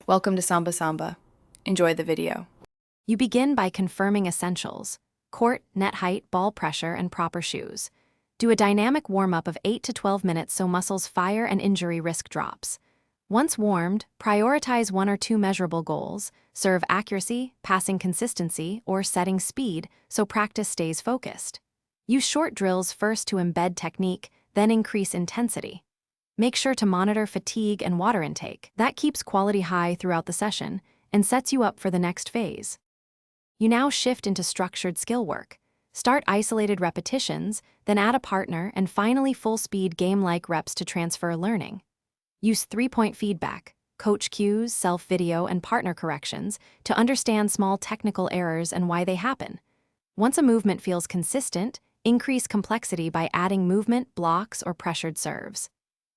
Welcome to Samba Samba. Enjoy the video. You begin by confirming essentials: court, net height, ball pressure, and proper shoes. Do a dynamic warm-up of 8 to 12 minutes so muscles fire and injury risk drops. Once warmed, prioritize 1 or 2 measurable goals: serve accuracy, passing consistency, or setting speed, so practice stays focused. Use short drills first to embed technique, then increase intensity. Make sure to monitor fatigue and water intake. That keeps quality high throughout the session and sets you up for the next phase. You now shift into structured skill work. Start isolated repetitions, then add a partner, and finally full-speed game-like reps to transfer learning. Use 3-point feedback, coach cues, self-video, and partner corrections to understand small technical errors and why they happen. Once a movement feels consistent, increase complexity by adding movement, blocks, or pressured serves.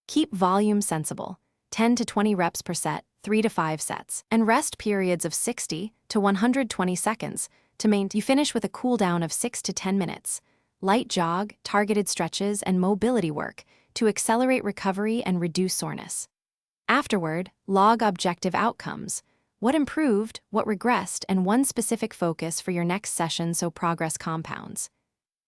Keep volume sensible, 10 to 20 reps per set, 3 to 5 sets, and rest periods of 60 to 120 seconds to maintain. You finish with a cool down of 6 to 10 minutes. Light jog, targeted stretches, and mobility work to accelerate recovery and reduce soreness. Afterward, log objective outcomes: what improved, what regressed, and one specific focus for your next session so progress compounds.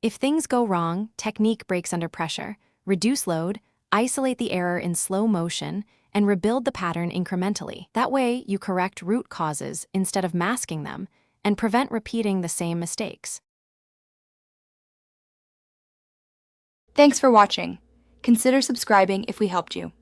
If things go wrong, technique breaks under pressure, reduce load, isolate the error in slow motion, and rebuild the pattern incrementally. That way, you correct root causes instead of masking them and prevent repeating the same mistakes. Thanks for watching. Consider subscribing if we helped you.